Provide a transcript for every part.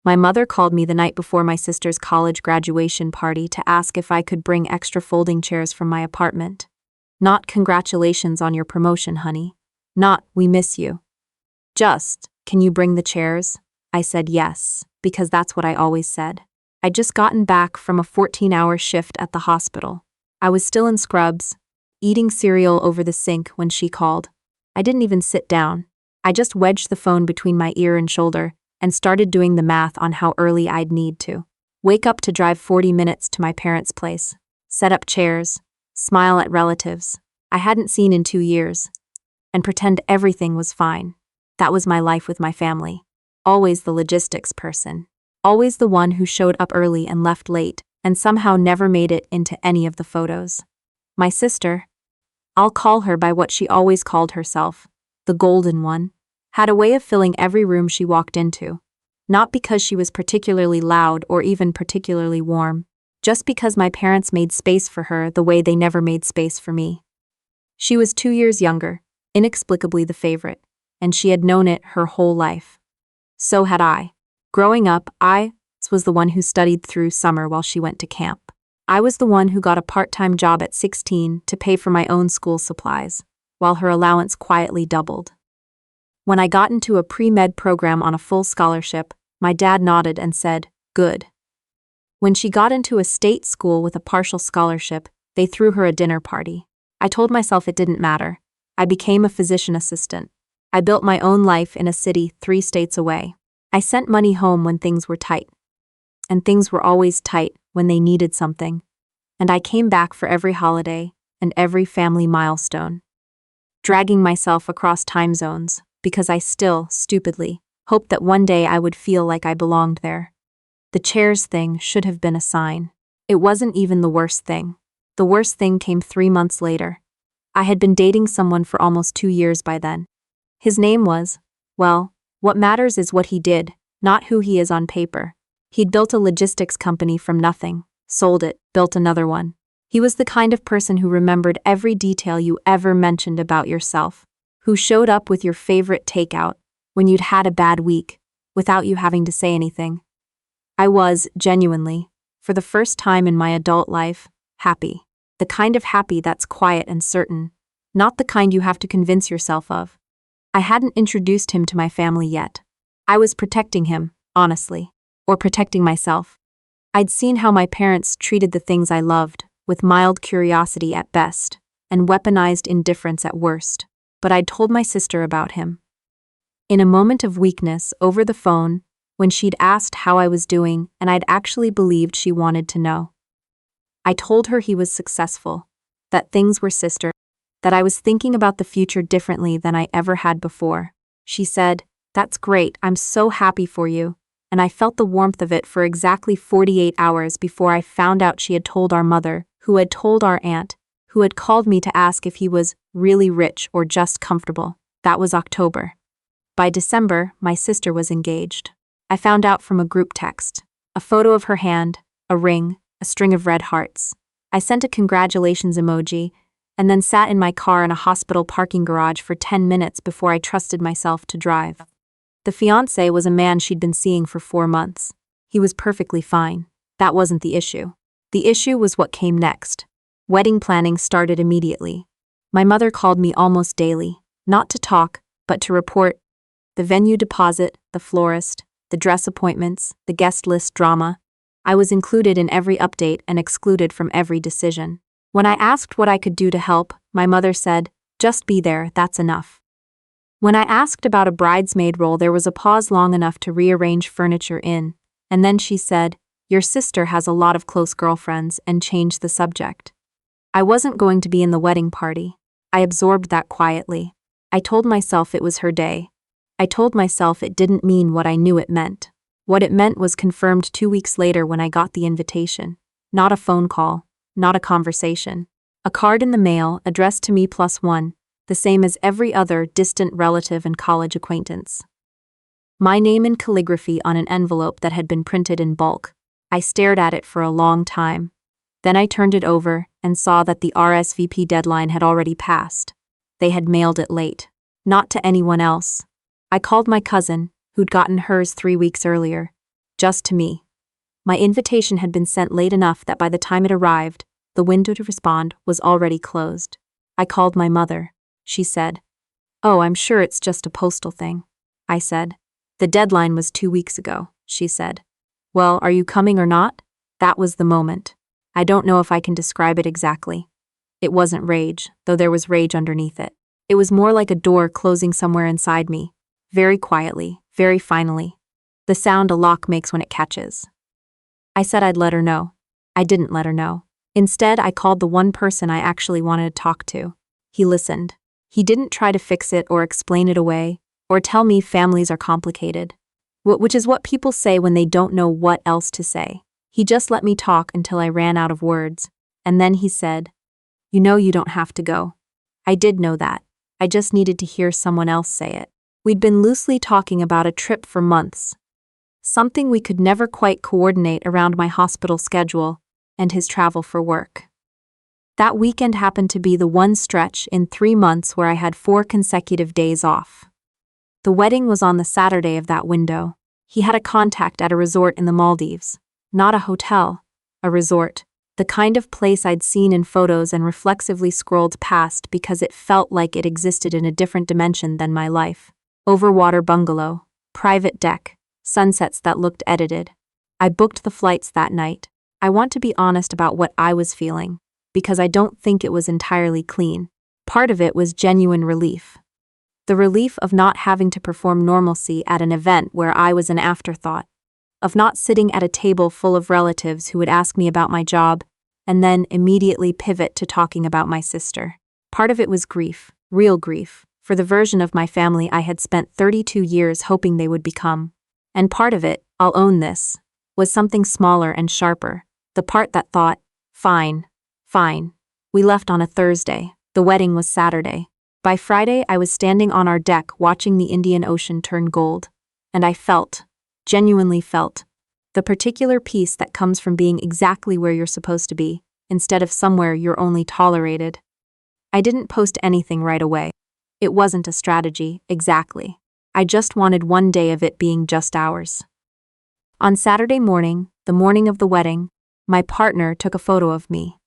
My mother called me the night before my sister's college graduation party to ask if I could bring extra folding chairs from my apartment. Not congratulations on your promotion, honey. Not we miss you. Just, can you bring the chairs? I said yes, because that's what I always said. I'd just gotten back from a 14-hour shift at the hospital. I was still in scrubs, eating cereal over the sink when she called. I didn't even sit down. I just wedged the phone between my ear and shoulder and started doing the math on how early I'd need to wake up to drive 40 minutes to my parents' place, set up chairs, smile at relatives I hadn't seen in 2 years, and pretend everything was fine. That was my life with my family. Always the logistics person. Always the one who showed up early and left late, and somehow never made it into any of the photos. My sister, I'll call her by what she always called herself, the golden one, had a way of filling every room she walked into. Not because she was particularly loud or even particularly warm, just because my parents made space for her the way they never made space for me. She was 2 years younger, inexplicably the favorite, and she had known it her whole life. So had I. Growing up, I was the one who studied through summer while she went to camp. I was the one who got a part-time job at 16 to pay for my own school supplies, while her allowance quietly doubled. When I got into a pre-med program on a full scholarship, my dad nodded and said, "Good." When she got into a state school with a partial scholarship, they threw her a dinner party. I told myself it didn't matter. I became a physician assistant. I built my own life in a city 3 states away. I sent money home when things were tight. And things were always tight when they needed something. And I came back for every holiday and every family milestone, dragging myself across time zones because I still, stupidly, hoped that one day I would feel like I belonged there. The chairs thing should have been a sign. It wasn't even the worst thing. The worst thing came 3 months later. I had been dating someone for almost 2 years by then. His name was, well, what matters is what he did, not who he is on paper. He'd built a logistics company from nothing, sold it, built another one. He was the kind of person who remembered every detail you ever mentioned about yourself, who showed up with your favorite takeout when you'd had a bad week, without you having to say anything. I was, genuinely, for the first time in my adult life, happy. The kind of happy that's quiet and certain, not the kind you have to convince yourself of. I hadn't introduced him to my family yet. I was protecting him, honestly, or protecting myself. I'd seen how my parents treated the things I loved, with mild curiosity at best, and weaponized indifference at worst, but I'd told my sister about him. In a moment of weakness over the phone, when she'd asked how I was doing and I'd actually believed she wanted to know. I told her he was successful, that things were sister, that I was thinking about the future differently than I ever had before. She said, "That's great, I'm so happy for you," and I felt the warmth of it for exactly 48 hours before I found out she had told our mother, who had told our aunt, who had called me to ask if he was really rich or just comfortable. That was October. By December, my sister was engaged. I found out from a group text. A photo of her hand, a ring, a string of red hearts. I sent a congratulations emoji, and then sat in my car in a hospital parking garage for 10 minutes before I trusted myself to drive. The fiancé was a man she'd been seeing for 4 months. He was perfectly fine. That wasn't the issue. The issue was what came next. Wedding planning started immediately. My mother called me almost daily, not to talk, but to report the venue deposit, the florist, the dress appointments, the guest list drama. I was included in every update and excluded from every decision. When I asked what I could do to help, my mother said, "Just be there, that's enough." When I asked about a bridesmaid role, there was a pause long enough to rearrange furniture in, and then she said, "Your sister has a lot of close girlfriends," and changed the subject. I wasn't going to be in the wedding party. I absorbed that quietly. I told myself it was her day. I told myself it didn't mean what I knew it meant. What it meant was confirmed 2 weeks later when I got the invitation. Not a phone call, not a conversation. A card in the mail addressed to me +1, the same as every other distant relative and college acquaintance. My name in calligraphy on an envelope that had been printed in bulk. I stared at it for a long time. Then I turned it over and saw that the RSVP deadline had already passed. They had mailed it late. Not to anyone else. I called my cousin, who'd gotten hers 3 weeks earlier. just to me. My invitation had been sent late enough that by the time it arrived, the window to respond was already closed. I called my mother. She said, "Oh, I'm sure it's just a postal thing." I said, "The deadline was 2 weeks ago," she said. "Well, are you coming or not?" That was the moment. I don't know if I can describe it exactly. It wasn't rage, though there was rage underneath it. It was more like a door closing somewhere inside me, very quietly, very finally. The sound a lock makes when it catches. I said I'd let her know. I didn't let her know. Instead, I called the one person I actually wanted to talk to. He listened. He didn't try to fix it or explain it away, or tell me families are complicated, which is what people say when they don't know what else to say. He just let me talk until I ran out of words, and then he said, "You know you don't have to go." I did know that. I just needed to hear someone else say it. We'd been loosely talking about a trip for months, something we could never quite coordinate around my hospital schedule and his travel for work. That weekend happened to be the one stretch in 3 months where I had 4 consecutive days off. The wedding was on the Saturday of that window. He had a contact at a resort in the Maldives. Not a hotel, a resort. The kind of place I'd seen in photos and reflexively scrolled past because it felt like it existed in a different dimension than my life. Overwater bungalow, private deck, sunsets that looked edited. I booked the flights that night. I want to be honest about what I was feeling, because I don't think it was entirely clean. Part of it was genuine relief. The relief of not having to perform normalcy at an event where I was an afterthought, of not sitting at a table full of relatives who would ask me about my job and then immediately pivot to talking about my sister. Part of it was grief, real grief, for the version of my family I had spent 32 years hoping they would become. And part of it, I'll own this, was something smaller and sharper, the part that thought, fine. We left on a Thursday. The wedding was Saturday. By Friday, I was standing on our deck watching the Indian Ocean turn gold, and I felt, genuinely felt, the particular peace that comes from being exactly where you're supposed to be, instead of somewhere you're only tolerated. I didn't post anything right away. It wasn't a strategy, exactly. I just wanted one day of it being just ours. On Saturday morning, the morning of the wedding, my partner took a photo of me.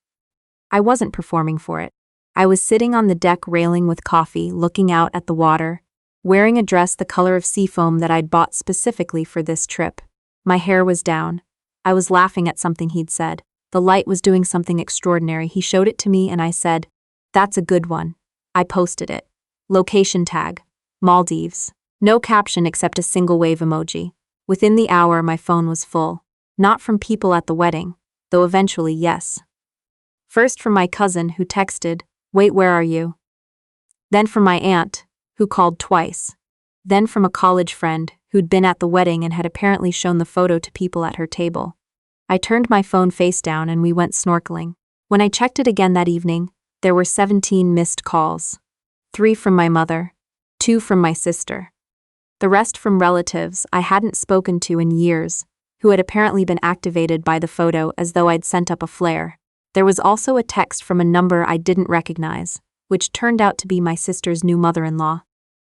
I wasn't performing for it. I was sitting on the deck railing with coffee, looking out at the water, wearing a dress the color of seafoam that I'd bought specifically for this trip. My hair was down. I was laughing at something he'd said. The light was doing something extraordinary. He showed it to me and I said, "That's a good one." I posted it. Location tag, Maldives. No caption except a single wave emoji. Within the hour, my phone was full. Not from people at the wedding, though eventually yes. First from my cousin who texted, "Wait, where are you?" Then from my aunt, who called twice. Then from a college friend who'd been at the wedding and had apparently shown the photo to people at her table. I turned my phone face down and we went snorkeling. When I checked it again that evening, there were 17 missed calls. 3 from my mother, 2 from my sister. The rest from relatives I hadn't spoken to in years, who had apparently been activated by the photo as though I'd sent up a flare. There was also a text from a number I didn't recognize, which turned out to be my sister's new mother-in-law.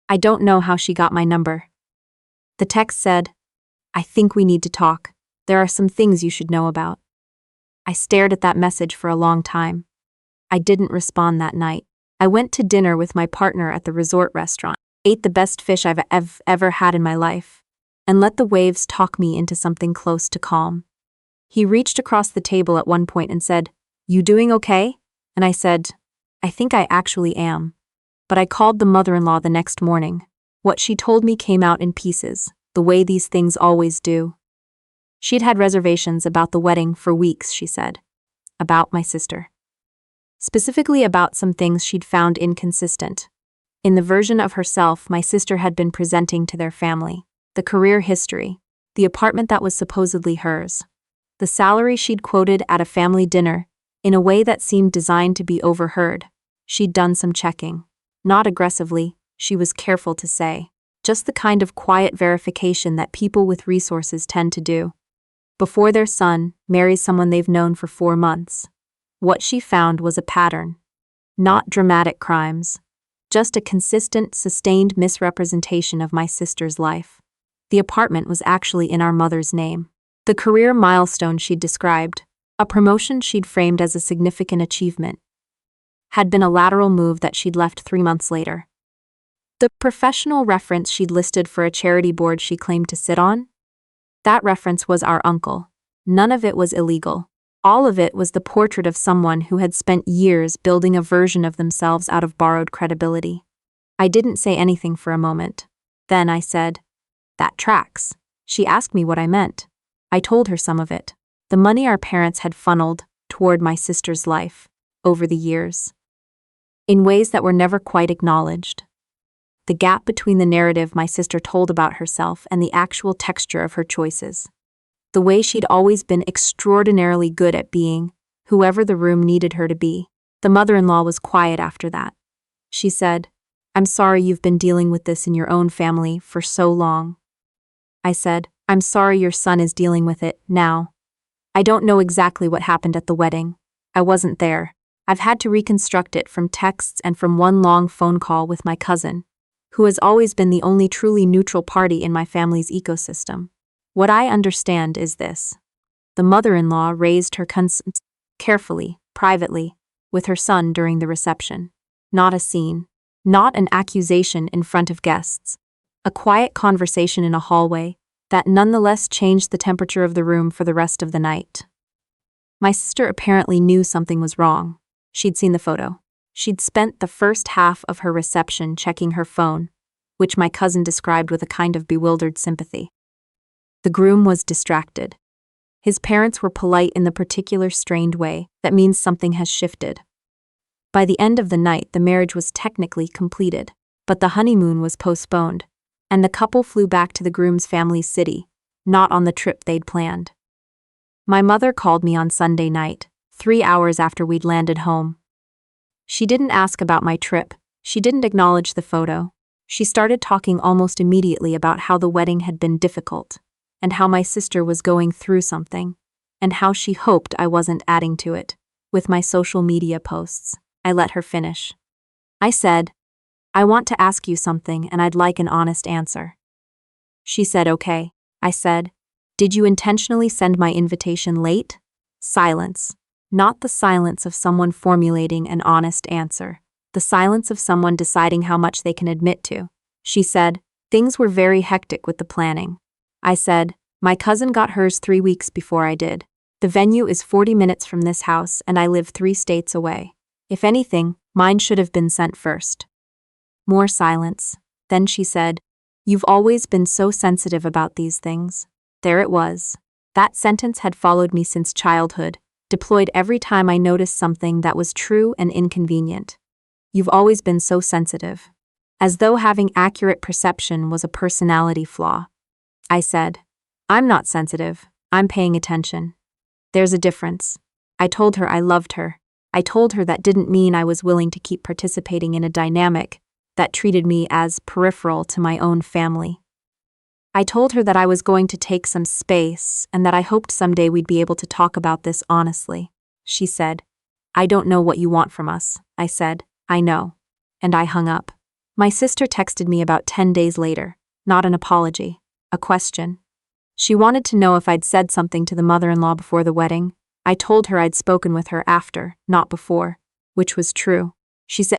I don't know how she got my number. The text said, "I think we need to talk. There are some things you should know about." I stared at that message for a long time. I didn't respond that night. I went to dinner with my partner at the resort restaurant, ate the best fish I've ever had in my life, and let the waves talk me into something close to calm. He reached across the table at one point and said, "You doing okay?" And I said, "I think I actually am." But I called the mother-in-law the next morning. What she told me came out in pieces, the way these things always do. She'd had reservations about the wedding for weeks, she said. About my sister. Specifically about some things she'd found inconsistent. In the version of herself my sister had been presenting to their family. The career history. The apartment that was supposedly hers. The salary she'd quoted at a family dinner, in a way that seemed designed to be overheard. She'd done some checking. Not aggressively, she was careful to say. Just the kind of quiet verification that people with resources tend to do. Before their son marries someone they've known for 4 months. What she found was a pattern. Not dramatic crimes. Just a consistent, sustained misrepresentation of my sister's life. The apartment was actually in our mother's name. The career milestone she'd described, a promotion she'd framed as a significant achievement, had been a lateral move that she'd left 3 months later. The professional reference she'd listed for a charity board she claimed to sit on? That reference was our uncle. None of it was illegal. All of it was the portrait of someone who had spent years building a version of themselves out of borrowed credibility. I didn't say anything for a moment. Then I said, "That tracks." She asked me what I meant. I told her some of it. The money our parents had funneled toward my sister's life over the years, in ways that were never quite acknowledged. The gap between the narrative my sister told about herself and the actual texture of her choices. The way she'd always been extraordinarily good at being whoever the room needed her to be. The mother-in-law was quiet after that. She said, "I'm sorry you've been dealing with this in your own family for so long." I said, "I'm sorry your son is dealing with it now. I don't know exactly what happened at the wedding. I wasn't there. I've had to reconstruct it from texts and from one long phone call with my cousin, who has always been the only truly neutral party in my family's ecosystem. What I understand is this." The mother-in-law raised her consent carefully, privately, with her son during the reception. Not a scene. Not an accusation in front of guests. A quiet conversation in a hallway that nonetheless changed the temperature of the room for the rest of the night. My sister apparently knew something was wrong. She'd seen the photo. She'd spent the first half of her reception checking her phone, which my cousin described with a kind of bewildered sympathy. The groom was distracted. His parents were polite in the particular strained way that means something has shifted. By the end of the night, the marriage was technically completed, but the honeymoon was postponed, and the couple flew back to the groom's family's city, not on the trip they'd planned. My mother called me on Sunday night, 3 hours after we'd landed home. She didn't ask about my trip. She didn't acknowledge the photo. She started talking almost immediately about how the wedding had been difficult, and how my sister was going through something, and how she hoped I wasn't adding to it with my social media posts. I let her finish. I said, "I want to ask you something and I'd like an honest answer." She said, "Okay." I said, "Did you intentionally send my invitation late?" Silence. Not the silence of someone formulating an honest answer. The silence of someone deciding how much they can admit to. She said, "Things were very hectic with the planning." I said, "My cousin got hers 3 weeks before I did. The venue is 40 minutes from this house and I live 3 states away. If anything, mine should have been sent first." More silence. Then she said, "You've always been so sensitive about these things." There it was. That sentence had followed me since childhood, deployed every time I noticed something that was true and inconvenient. "You've always been so sensitive." As though having accurate perception was a personality flaw. I said, "I'm not sensitive. I'm paying attention. There's a difference." I told her I loved her. I told her that didn't mean I was willing to keep participating in a dynamic that treated me as peripheral to my own family. I told her that I was going to take some space and that I hoped someday we'd be able to talk about this honestly. She said, "I don't know what you want from us." I said, "I know." And I hung up. My sister texted me about 10 days later, not an apology, a question. She wanted to know if I'd said something to the mother-in-law before the wedding. I told her I'd spoken with her after, not before, which was true. She said,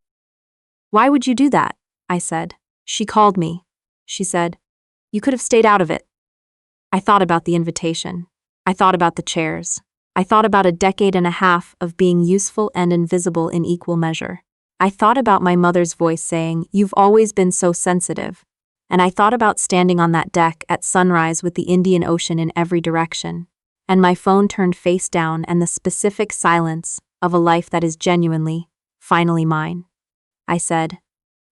"Why would you do that?" I said. She called me. She said, "You could have stayed out of it." I thought about the invitation. I thought about the chairs. I thought about a decade and a half of being useful and invisible in equal measure. I thought about my mother's voice saying, "You've always been so sensitive." And I thought about standing on that deck at sunrise with the Indian Ocean in every direction, and my phone turned face down and the specific silence of a life that is genuinely, finally mine. I said,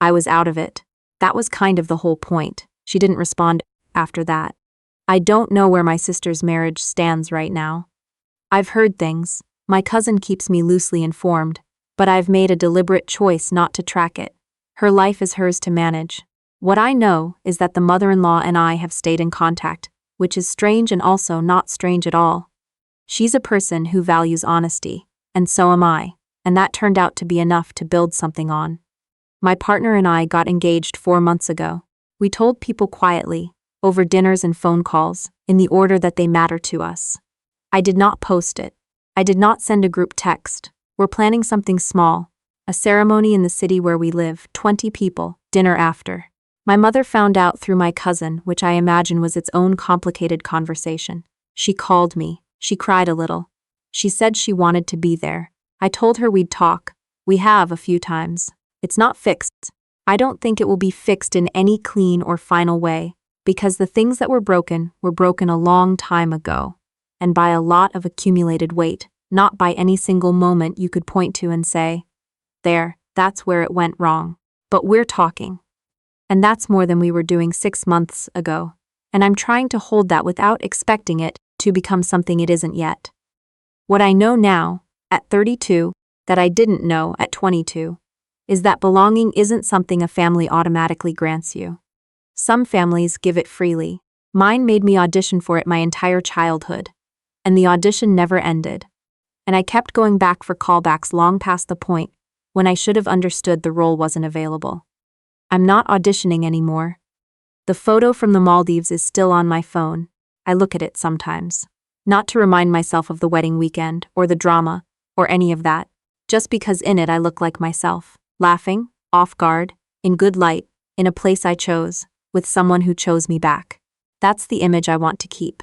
"I was out of it." That was kind of the whole point. She didn't respond after that. I don't know where my sister's marriage stands right now. I've heard things. My cousin keeps me loosely informed, but I've made a deliberate choice not to track it. Her life is hers to manage. What I know is that the mother-in-law and I have stayed in contact, which is strange and also not strange at all. She's a person who values honesty, and so am I, and that turned out to be enough to build something on. My partner and I got engaged 4 months ago. We told people quietly, over dinners and phone calls, in the order that they matter to us. I did not post it. I did not send a group text. We're planning something small, a ceremony in the city where we live, 20 people, dinner after. My mother found out through my cousin, which I imagine was its own complicated conversation. She called me. She cried a little. She said she wanted to be there. I told her we'd talk. We have a few times. It's not fixed. I don't think it will be fixed in any clean or final way, because the things that were broken a long time ago, and by a lot of accumulated weight, not by any single moment you could point to and say, there, that's where it went wrong. But we're talking. And that's more than we were doing 6 months ago. And I'm trying to hold that without expecting it to become something it isn't yet. What I know now, at 32, that I didn't know at 22, is that belonging isn't something a family automatically grants you. Some families give it freely. Mine made me audition for it my entire childhood. And the audition never ended. And I kept going back for callbacks long past the point when I should have understood the role wasn't available. I'm not auditioning anymore. The photo from the Maldives is still on my phone. I look at it sometimes. Not to remind myself of the wedding weekend, or the drama, or any of that, just because in it I look like myself, laughing, off guard, in good light, in a place I chose, with someone who chose me back. That's the image I want to keep.